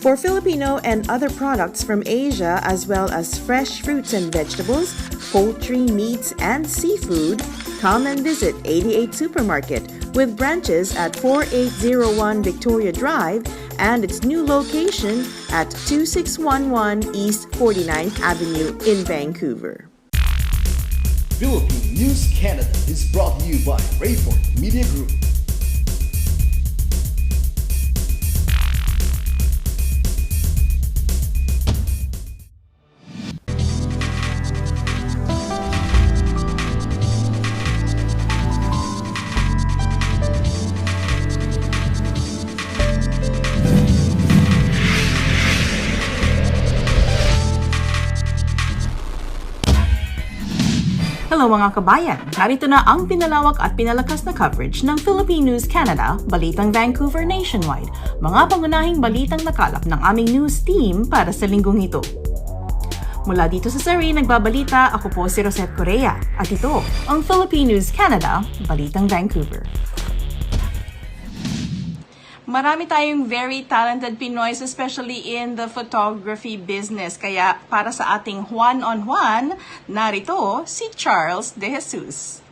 For Filipino and other products from Asia, as well as fresh fruits and vegetables, poultry, meats, and seafood, come and visit 88 Supermarket with branches at 4801 Victoria Drive and its new location at 2611 East 49th Avenue in Vancouver. Philippine News Canada is brought to you by Rayford Media Group. Hello mga kabayan! Narito na ang pinalawak at pinalakas na coverage ng Philippine News Canada, Balitang Vancouver Nationwide, mga pangunahing balitang nakalap ng aming news team para sa linggong ito. Mula dito sa Surrey, nagbabalita, ako po si Rosette Correa at ito ang Philippine News Canada, Balitang Vancouver. Marami tayong very talented Pinoys, especially in the photography business. Kaya para sa ating one-on-one, narito si Charles De Jesus.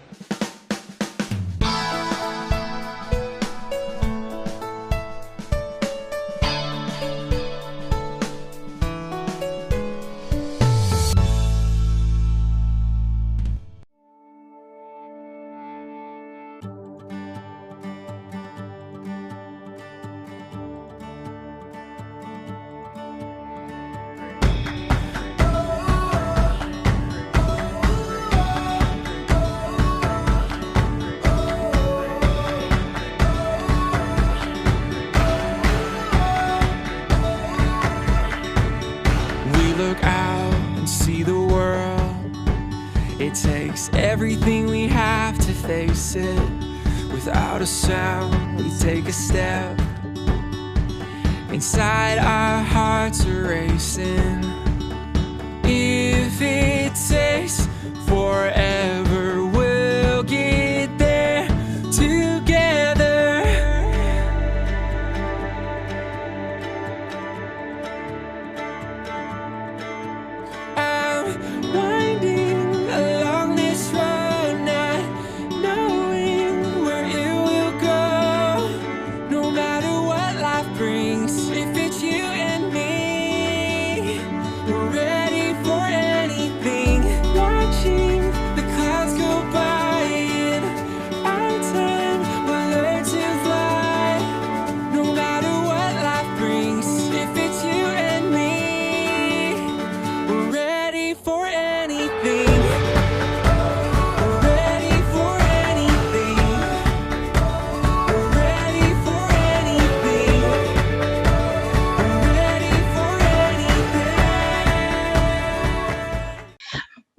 It takes everything we have to face it. Without a sound, we take a step. Inside our hearts are racing. If it takes forever, we'll get there together. I'm winding along this road, not knowing where it will go. No matter what life brings, if it's you and me, we're ready for anything. Watching the clouds go by, in our time we'll learn to fly. No matter what life brings, if it's you and me, we're ready for anything. We're ready for anything. We're ready for anything. We're ready for anything.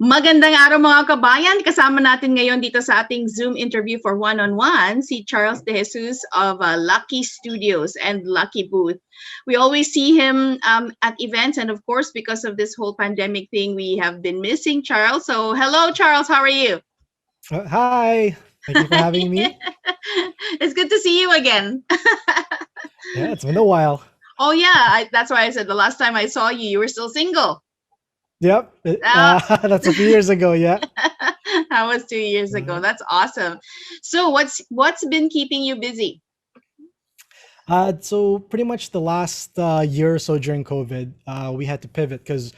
Magandang araw mga kabayan! Kasama natin ngayon dito sa ating Zoom interview for one-on-one si Charles De Jesus of Lucky Studios and Lucky Booth. We always see him at events, and of course, because of this whole pandemic thing, we have been missing Charles. So, hello Charles, how are you? Hi, thank you for having me. It's good to see you again. Yeah, it's been a while. Oh yeah, that's why I said the last time I saw you, you were still single. Yep, that's a few years ago. Yeah. That was 2 years ago. That's awesome. So what's been keeping you busy? So pretty much the last year or so during COVID, we had to pivot because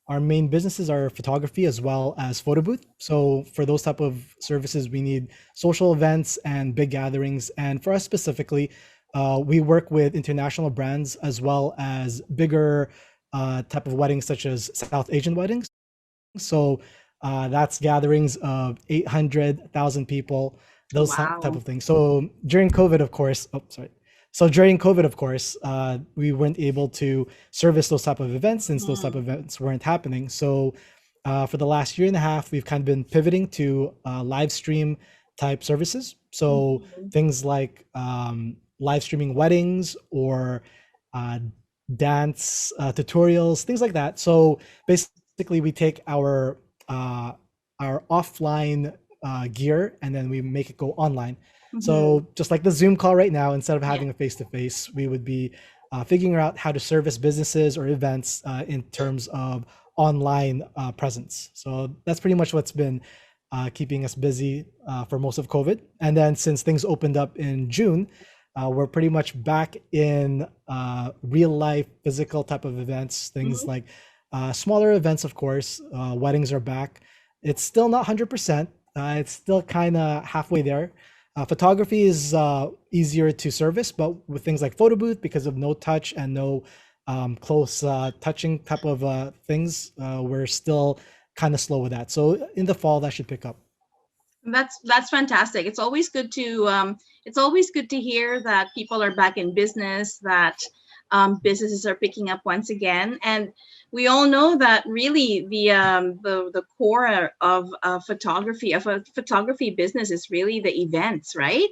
our main businesses are photography as well as photo booth. So for those type of services, we need social events and big gatherings. And for us specifically, we work with international brands as well as bigger type of weddings such as South Asian weddings. So that's gatherings of 800,000 people, those Wow. type of things. So during COVID, of course, we weren't able to service those type of events since those type of events weren't happening. So for the last year and a half, we've kind of been pivoting to live stream type services. So things like live streaming weddings or dance tutorials, things like that. So basically, we take our offline gear and then we make it go online. So just like the Zoom call right now, instead of having a face-to-face, we would be figuring out how to service businesses or events in terms of online presence. So that's pretty much what's been keeping us busy for most of COVID. And then since things opened up in June, we're pretty much back in real life, physical type of events, things Mhm. like smaller events, of course. Weddings are back. It's still not 100%. It's still kind of halfway there. Photography is easier to service, but with things like photo booth, because of no touch and no close touching type of things, we're still kind of slow with that. So in the fall, that should pick up. That's fantastic. It's always good to hear that people are back in business, that businesses are picking up once again, and we all know that really the core of photography of a photography business is really the events, right?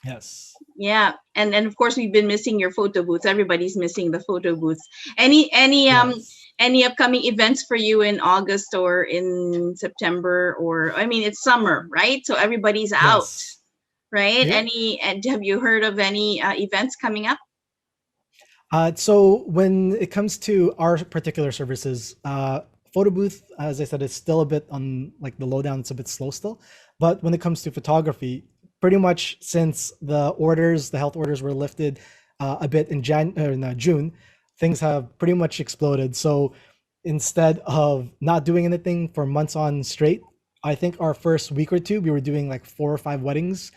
Yes. Yeah, and of course we've been missing your photo booths. Everybody's missing the photo booths. Yes. Any upcoming events for you in August or in September, or I mean it's summer, right? So everybody's out, Yes. right? Yep. Any and have you heard of any events coming up? So when it comes to our particular services, photo booth, as I said, is still a bit on like the lowdown. It's a bit slow still. But when it comes to photography, pretty much since the health orders were lifted a bit in June, things have pretty much exploded. So instead of not doing anything for months on straight, I think our first week or two, we were doing like 4 or 5 weddings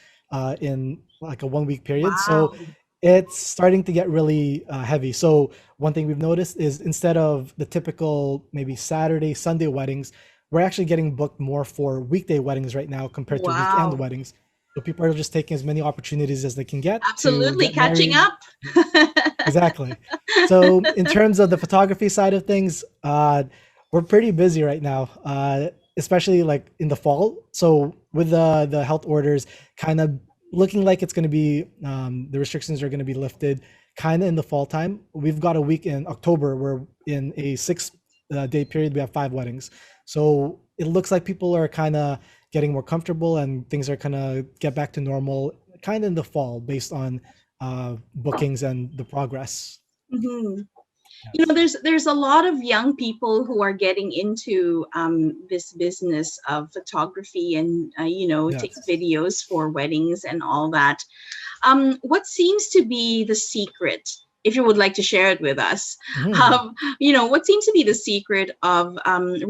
in like a 1 week period. So Wow. it's starting to get really heavy. So one thing we've noticed is instead of the typical maybe Saturday, Sunday weddings, we're actually getting booked more for weekday weddings right now compared to weekend Wow. weddings. So people are just taking as many opportunities as they can get to Absolutely get catching married. up. Exactly. So in terms of the photography side of things, we're pretty busy right now, especially like in the fall. So with the health orders kind of looking like it's going to be the restrictions are going to be lifted kind of in the fall time. We've got a week in October where in a 6 day period we have 5 weddings. So it looks like people are kind of getting more comfortable and things are kind of get back to normal kind of in the fall based on bookings and the progress. Hmm. You know, Yes. there's a lot of young people who are getting into this business of photography and take Yes. videos for weddings and all that. What seems to be the secret, if you would like to share it with us? Mhm. um, what seems to be the secret of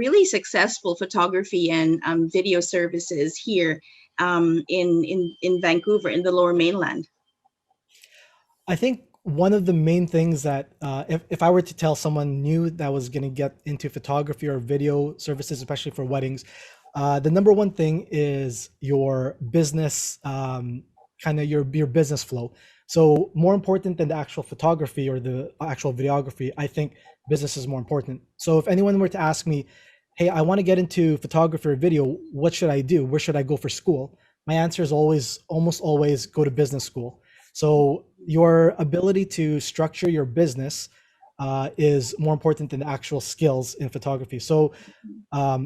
really successful photography and video services here in Vancouver, in the Lower Mainland? I think one of the main things that if I were to tell someone new that was going to get into photography or video services, especially for weddings, the number one thing is your business, kind of your business flow. So more important than the actual photography or the actual videography, I think business is more important. So if anyone were to ask me, hey, I want to get into photography or video, what should I do? Where should I go for school? My answer is always, almost always, go to business school. So your ability to structure your business is more important than the actual skills in photography. So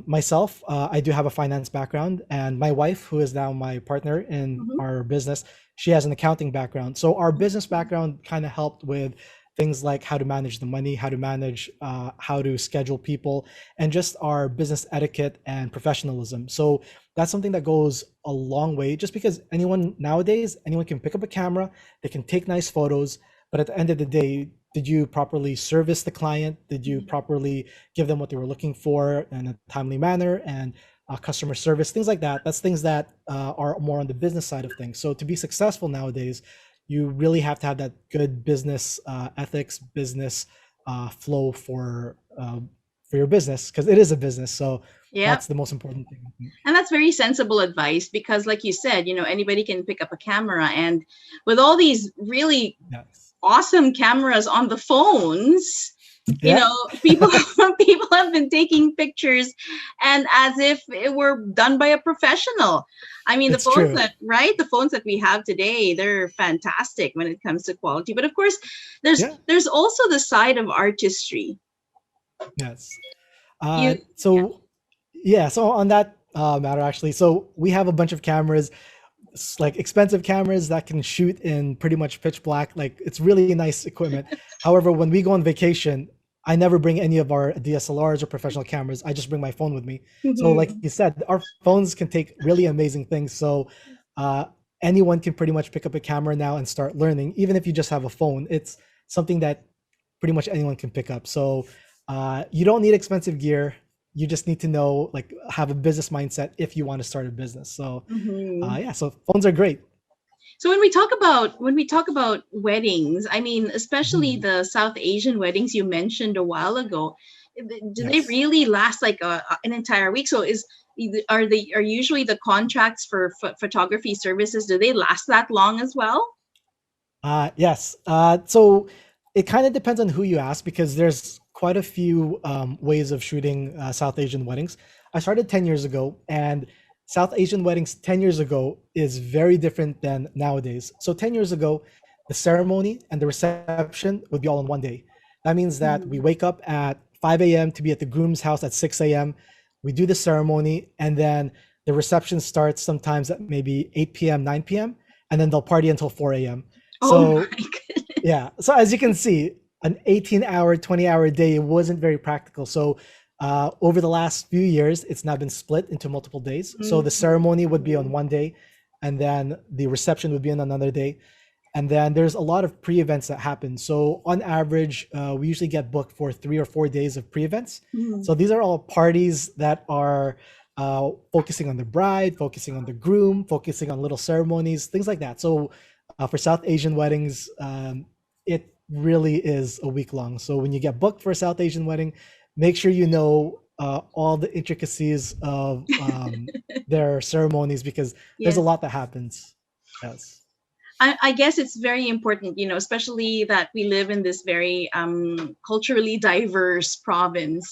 myself, I do have a finance background, and my wife, who is now my partner in Mhm. our business, she has an accounting background. So our business background kind of helped with things like how to manage the money, how to manage, how to schedule people, and just our business etiquette and professionalism. So that's something that goes a long way. Just because anyone nowadays, anyone can pick up a camera, they can take nice photos, but at the end of the day, did you properly service the client? Did you properly give them what they were looking for in a timely manner and customer service, things like that? That's things that are more on the business side of things. So to be successful nowadays, you really have to have that good business ethics, business flow for your business, because it is a business. So Yeah. that's the most important thing, I think. And that's very sensible advice because, like you said, anybody can pick up a camera. And with all these really Yes. awesome cameras on the phones, Yeah, people people have been taking pictures and as if it were done by a professional. I mean, it's true. the phones that we have today, they're fantastic when it comes to quality. But of course, there's Yeah. there's also the side of artistry. Yes. You So yeah, so on that matter, actually, so we have a bunch of cameras. like expensive cameras that can shoot in pretty much pitch black. Like it's really nice equipment. However, when we go on vacation, I never bring any of our DSLRs or professional cameras. I just bring my phone with me. So, like Mhm. you said, our phones can take really amazing things. So, uh, anyone can pretty much pick up a camera now and start learning, even if you just have a phone. It's something that pretty much anyone can pick up. So, you don't need expensive gear. You just need to know, like, have a business mindset if you want to start a business. So, Mhm. yeah, so phones are great. So when we talk about weddings, I mean, especially Mhm. the South Asian weddings you mentioned a while ago, do they Yes. really last like an entire week? So are usually the contracts for photography services, do they last that long as well? Yes. So it kind of depends on who you ask because there's quite a few ways of shooting South Asian weddings. I started 10 years ago, and South Asian weddings 10 years ago is very different than nowadays. So 10 years ago, the ceremony and the reception would be all in one day. That means that we Mm. wake up at 5 a.m. to be at the groom's house at 6 a.m. We do the ceremony, and then the reception starts sometimes at maybe 8 p.m., 9 p.m., and then they'll party until 4 a.m. Oh my So goodness. yeah, so as you can see, an 18-hour, 20-hour day wasn't very practical. So over the last few years, it's now been split into multiple days. So the Mhm. ceremony would be on one day, and then the reception would be on another day. And then there's a lot of pre-events that happen. So on average, we usually get booked for 3 or 4 days of pre-events. Mhm. So these are all parties that are focusing on the bride, focusing on the groom, focusing on little ceremonies, things like that. So for South Asian weddings, it really is a week long. So when you get booked for a South Asian wedding, make sure you know all the intricacies of their ceremonies because there's a Yes. lot that happens. Yes. I guess it's very important, especially that we live in this very culturally diverse province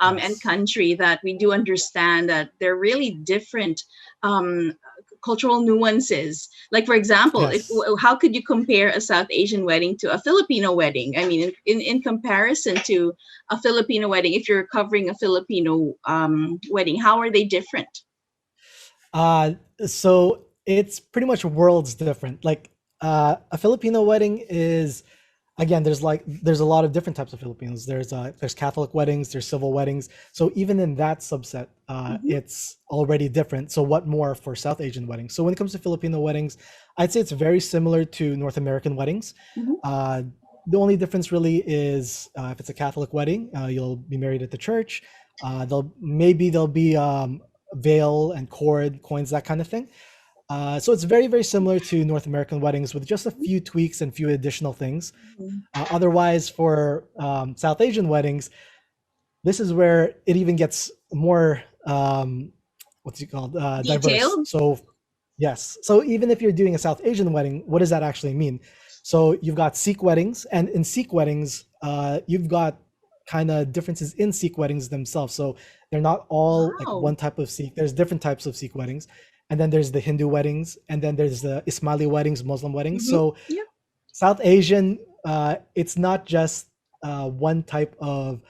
and Yes. country, that we do understand that there are really different um, cultural nuances. Like, for example, if Yes. how could you compare a South Asian wedding to a Filipino wedding? I mean, in comparison to a Filipino wedding, if you're covering a Filipino wedding, how are they different? Uh, so it's pretty much worlds different. Like a Filipino wedding is again, there's a lot of different types of Filipinos. There's Catholic weddings, there's civil weddings. So even in that subset, Hmm. it's already different. So what more for South Asian weddings? So when it comes to Filipino weddings, I'd say it's very similar to North American weddings. Hmm. Uh, the only difference really is if it's a Catholic wedding, you'll be married at the church. There'll be veil and cord, coins, that kind of thing. So it's very, very similar to North American weddings with just a few tweaks and few additional things. Otherwise, for South Asian weddings, this is where it even gets more what's it called diverse. Detailed? So yes, so even if you're doing a South Asian wedding, what does that actually mean? So you've got Sikh weddings, and in Sikh weddings, you've got kind of differences in Sikh weddings themselves. So they're not all like Wow. one type of Sikh. There's different types of Sikh weddings, and then there's the Hindu weddings, and then there's the Ismaili weddings, Muslim weddings. Hmm. So Yeah. South Asian, it's not just one type of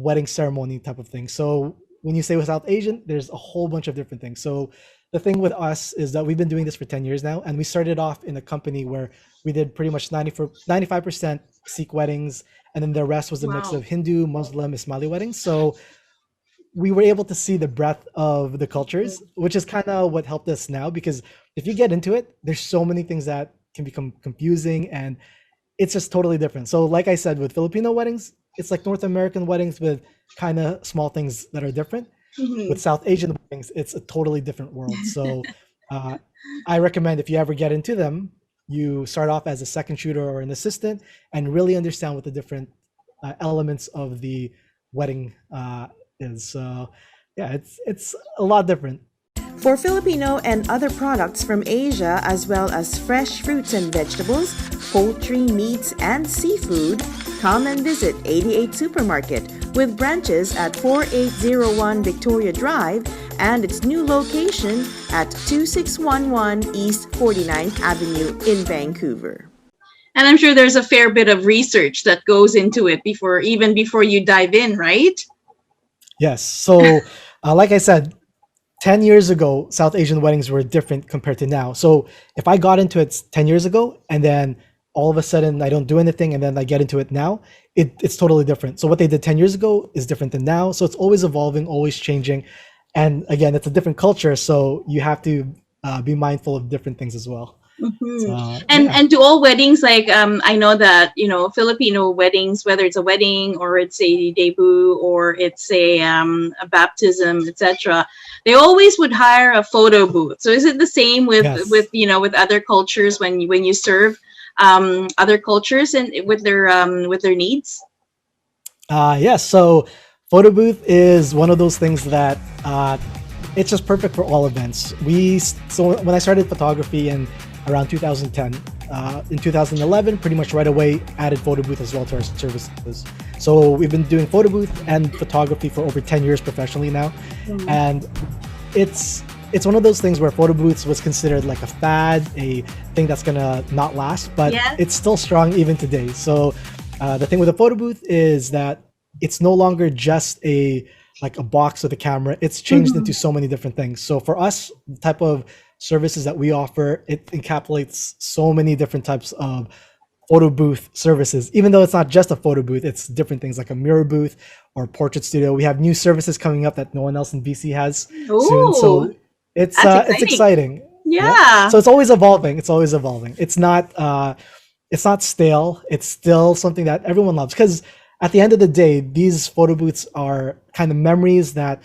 wedding ceremony type of thing. So when you say with South Asian, there's a whole bunch of different things. So the thing with us is that we've been doing this for 10 years now, and we started off in a company where we did pretty much 95% Sikh weddings, and then the rest was a mix Wow. of Hindu, Muslim, Ismaili weddings. So we were able to see the breadth of the cultures, Mhm. which is kind of what helped us now because if you get into it, there's so many things that can become confusing and it's just totally different. So, like I said, with Filipino weddings, it's like North American weddings with kind of small things that are different. With Mhm. South Asian weddings, it's a totally different world. So, uh, I recommend if you ever get into them, you start off as a second shooter or an assistant and really understand what the different elements of the wedding is. So, yeah, it's a lot different. For Filipino and other products from Asia, as well as fresh fruits and vegetables, poultry, meats, and seafood, come and visit 88 Supermarket with branches at 4801 Victoria Drive and its new location at 2611 East 49th Avenue in Vancouver. And I'm sure there's a fair bit of research that goes into it before you dive in, right? Yes. So, like I said, 10 years ago, South Asian weddings were different compared to now. So if I got into it 10 years ago and then all of a sudden I don't do anything and then I get into it now, it's totally different. So what they did 10 years ago is different than now. So it's always evolving, always changing. And again, it's a different culture. So you have to be mindful of different things as well. Mhm. So, And yeah. and do all weddings, like I know that Filipino weddings, whether it's a wedding or it's a debut or it's a baptism, etc., they always would hire a photo booth. So is it the same with Yes. with other cultures when you serve other cultures and with their needs? Yes. So photo booth is one of those things that it's just perfect for all events. So when I started photography in around 2010, in 2011, pretty much right away added photo booth as well to our services. So we've been doing photo booth and photography for over 10 years professionally now, and it's one of those things where photo booths was considered like a fad, a thing that's gonna not last, but Yeah. it's still strong even today. So the thing with a photo booth is that it's no longer just a box with a camera. It's changed into so many different things. So for us, the type of services that we offer, it encapsulates so many different types of photo booth services. Even though it's not just a photo booth, it's different things like a mirror booth or portrait studio. We have new services coming up that no one else in BC has soon. Ooh, So it's that's it's exciting. exciting. Yeah. Yeah. So it's always evolving. It's always evolving. It's not stale. It's still something that everyone loves because at the end of the day, these photo booths are kind of memories that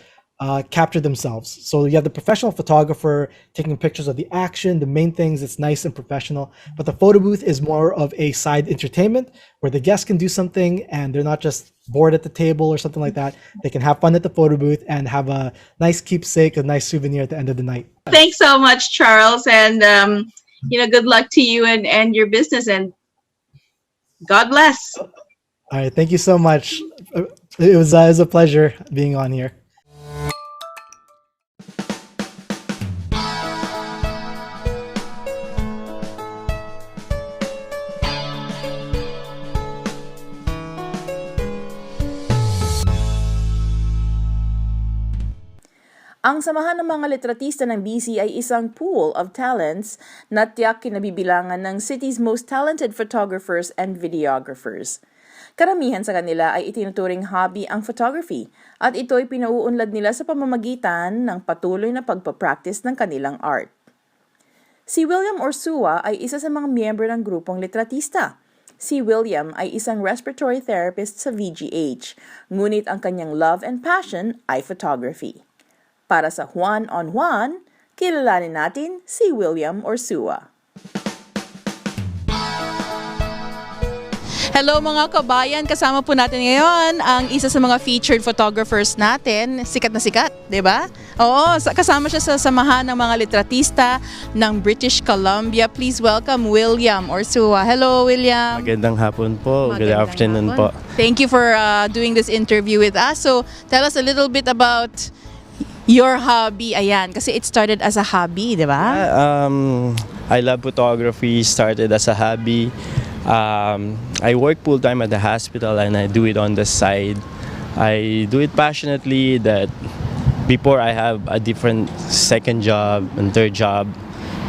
capture themselves. So you have the professional photographer taking pictures of the action, the main things. It's nice and professional. But the photo booth is more of a side entertainment where the guests can do something and they're not just bored at the table or something like that. They can have fun at the photo booth and have a nice keepsake, a nice souvenir at the end of the night. Thanks so much, Charles, and good luck to you and your business, and God bless. All right, thank you so much. It was a pleasure being on here. Ang samahan ng mga litratista ng BC ay isang pool of talents na tiyak kinabibilangan ng city's most talented photographers and videographers. Karamihan sa kanila ay itinuturing hobby ang photography at ito'y pinauunlad nila sa pamamagitan ng patuloy na pagpapractice ng kanilang art. Si William Orsua ay isa sa mga miyembro ng grupong litratista. Si William ay isang respiratory therapist sa VGH, ngunit ang kanyang love and passion ay photography. Para sa Juan on Juan, kilalanin natin si William Orsua. Hello mga kabayan, kasama po natin ngayon ang isa sa mga featured photographers natin, sikat na sikat, di ba? Oo, kasama siya sa samahan ng mga litratista ng British Columbia. Please welcome William Orsua. Hello William. Magandang hapon po. Good Magandang afternoon hapon. po. Thank you for doing this interview with us. So, tell us a little bit about your hobby. Ayan, kasi it started as a hobby, di ba? I love photography, started as a hobby. I work full-time at the hospital and I do it on the side. I do it passionately that before I have a different second job and third job.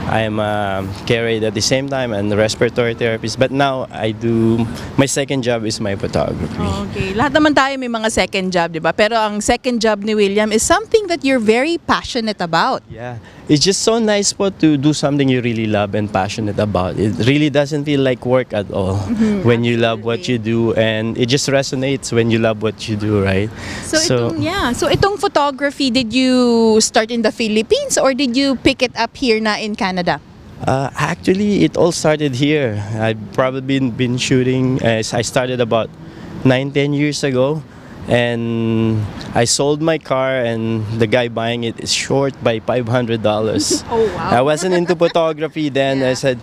I am a care aide at the same time and a respiratory therapist. But now my second job is my photography. Okay. Lahat naman tayo may mga second job, di ba? Pero ang second job ni William is something that you're very passionate about. Yeah, it's just so nice po to do something you really love and passionate about. It really doesn't feel like work at all when you love what you do, and it just resonates when you love what you do, right? So itong photography, did you start in the Philippines or did you pick it up here na in Canada? Actually, it all started here. I've probably been shooting. I started about 9-10 years ago, and I sold my car, and the guy buying it is short by $500. Oh wow! I wasn't into photography then. Yeah. I said,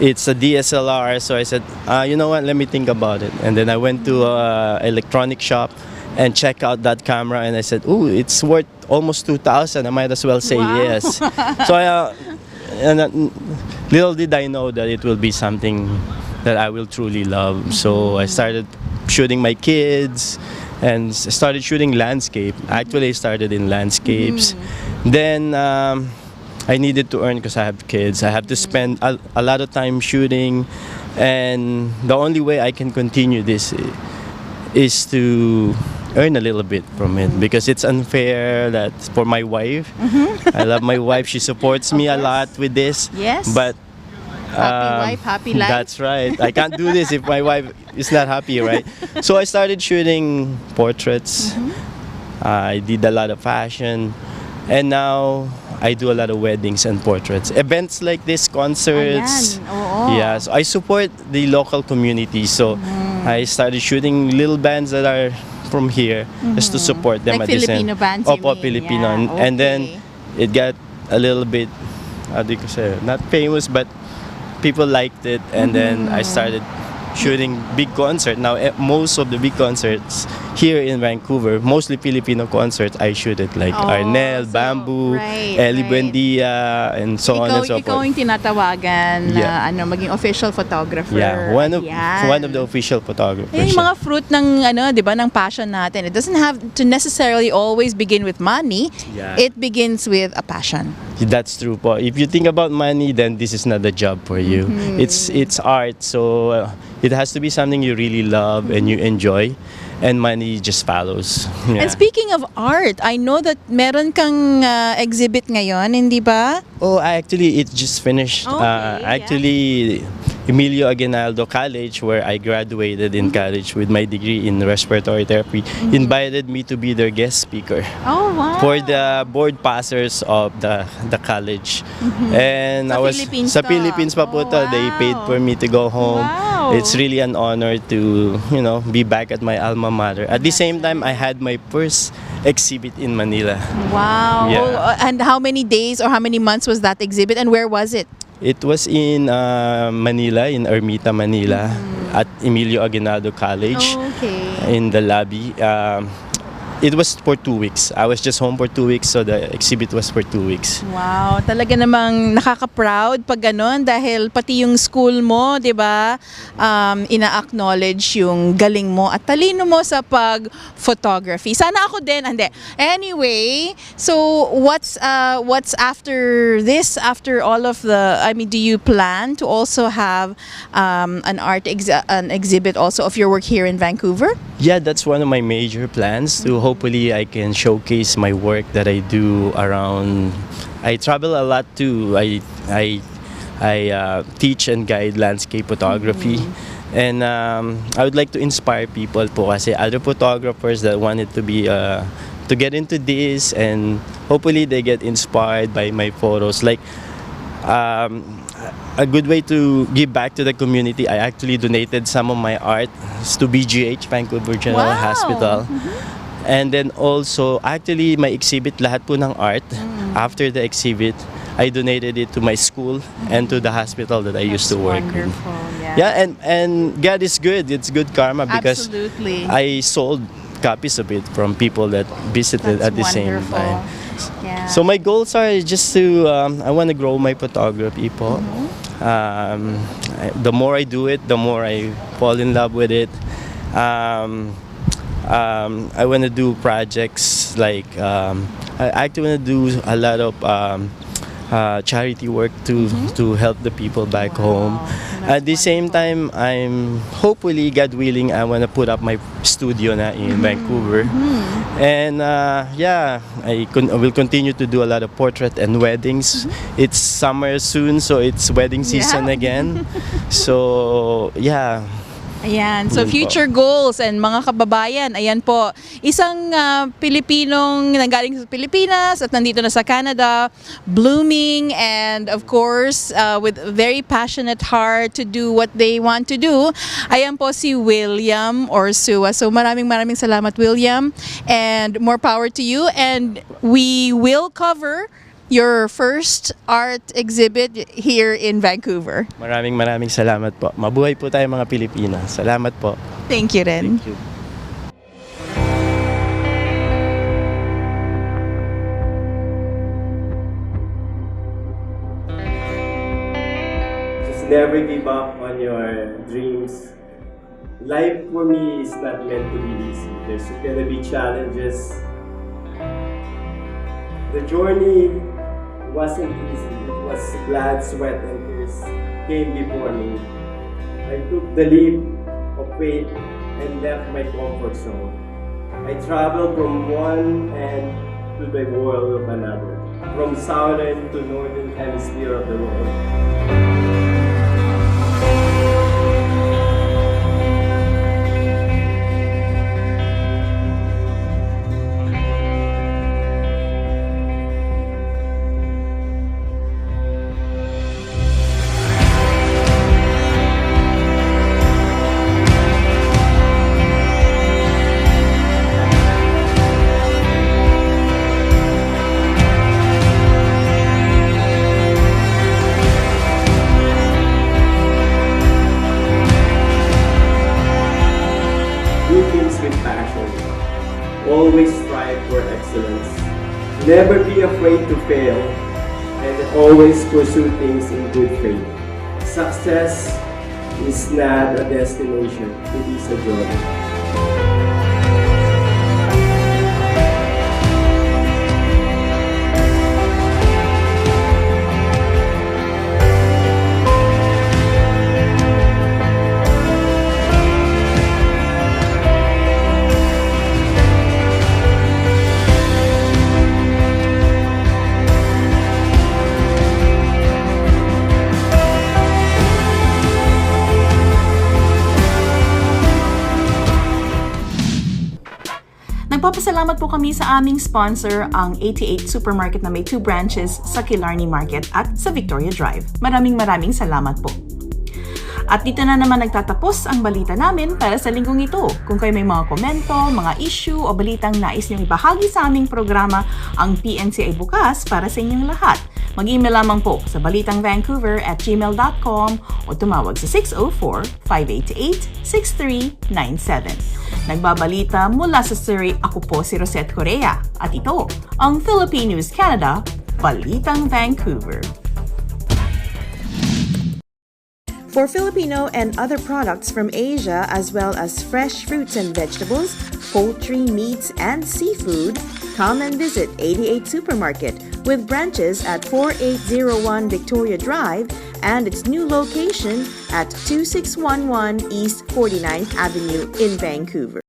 it's a DSLR, so I said, you know what? Let me think about it. And then I went to an electronic shop and check out that camera, and I said, "Ooh, it's worth almost 2,000. I might as well say Wow. yes." So little did I know that it will be something that I will truly love. So I started shooting my kids, and started shooting landscape. Actually, I started in landscapes. Then I needed to earn because I have kids. I have to spend a lot of time shooting, and the only way I can continue this is to earn a little bit from it, because it's unfair that for my wife. I love my wife. She supports me a lot with this. Yes. But Happy wife, happy life. that's right. I can't do this if my wife is not happy, right? So I started shooting portraits. I did a lot of fashion, and now I do a lot of weddings and portraits. Events like this, concerts. Ayan, oo. Yeah, so I support the local community. So I started shooting little bands that are from here just to support them Like at the same. Filipino bands, you Opo, mean? Filipino. Yeah, And then okay. it got a little bit, how do you say, not famous, but people liked it, and then I started shooting big concert. Now most of the big concerts here in Vancouver, mostly Filipino concerts, I shoot it like Arnel, so, Bamboo, right, Eli right. Buendia, and so on and so Ikaw forth. yung tinatawagan na Yeah. maging official photographer. Yeah, one of Ayan. the official photographers. Yung mga fruit ng 'di ba, ng passion natin. It doesn't have to necessarily always begin with money. Yeah. It begins with a passion. That's true po. If you think about money, then this is not a job for you. It's art, so it has to be something you really love and you enjoy, and money just follows. Yeah. And speaking of art, I know that meron kang exhibit ngayon, hindi ba? Oh, actually, it just finished. Okay, yeah. Actually, Emilio Aguinaldo College, where I graduated in college with my degree in respiratory therapy, invited me to be their guest speaker Oh, wow. for the board passers of the college. And Sa I was Philippines sa to. Philippines pa po Oh, to. They wow. paid for me to go home. Wow. It's really an honor to, be back at my alma mater. At the same time, I had my first exhibit in Manila. Wow. Yeah. And how many days or how many months was that exhibit, and where was it? It was in Manila, in Ermita, Manila, at Emilio Aguinaldo College, Okay. in the lobby. It was for 2 weeks. I was just home for 2 weeks, so the exhibit was for 2 weeks. Wow, talaga namang nakaka-proud pag ganon, dahil pati yung school mo, 'di ba? Ina-acknowledge yung galing mo at talino mo sa pag-photography. Sana ako din, hindi. Anyway, so what's after this? After all of the, do you plan to also have an exhibit also of your work here in Vancouver? Yeah, that's one of my major plans, to hopefully I can showcase my work that I do around. I travel a lot too. I teach and guide landscape photography. And I would like to inspire people po, kasi other photographers that wanted to be to get into this, and hopefully they get inspired by my photos. Like a good way to give back to the community, I actually donated some of my art to BGH, Vancouver General Wow. Hospital. And then also, actually, my exhibit, lahat po ng art, after the exhibit, I donated it to my school and to the hospital that I used to work in. Wonderful, Yeah, and God is good. It's good karma, because Absolutely. I sold copies of it from people that visited That's at the same wonderful. time. Yeah. So my goals are just to, I want to grow my photography po. The more I do it, the more I fall in love with it. I want to do projects like, I actually want to do a lot of charity work to help the people back home. At the same time, I'm hopefully, God willing, I want to put up my studio na in Vancouver. And yeah, I will continue to do a lot of portrait and weddings. It's summer soon, so it's wedding season again. So yeah. Ayan. So Yun po. future goals and mga kababayan, ayan po. Isang Pilipinong nanggaling sa Pilipinas at nandito na sa Canada, blooming, and of course, with a very passionate heart to do what they want to do. Ayan po si William Orsua. So maraming salamat, William, and more power to you. And we will cover your first art exhibit here in Vancouver. Maraming salamat po. Mabuhay po tayo mga Pilipina. Salamat po. Thank you rin. Thank you. Just never give up on your dreams. life for me is not meant to be easy. There's gonna be challenges. The journey wasn't easy. It was blood, sweat, and tears came before me. I took the leap of faith and left my comfort zone. I traveled from one end to the world of another, from southern to northern hemisphere of the world. Do things with passion. Always strive for excellence. Never be afraid to fail. And always pursue things in good faith. Success is not a destination, it is a journey. Nagpapasalamat po kami sa aming sponsor, ang 88 Supermarket na may 2 branches sa Killarney Market at sa Victoria Drive. Maraming salamat po. At dito na naman nagtatapos ang balita namin para sa linggong ito. Kung kayo may mga komento, mga issue o balitang nais niyong ibahagi sa aming programa, ang PNC ay bukas para sa inyong lahat. Mag-email lamang po sa balitangvancouver@gmail.com o tumawag sa 604-588-6397. Nagbabalita mula sa Surrey, ako po si Rosette Correa. At ito, ang Philippine News Canada, Balitang Vancouver. For Filipino and other products from Asia, as well as fresh fruits and vegetables, poultry, meats, and seafood, come and visit 88 Supermarket with branches at 4801 Victoria Drive and its new location at 2611 East 49th Avenue in Vancouver.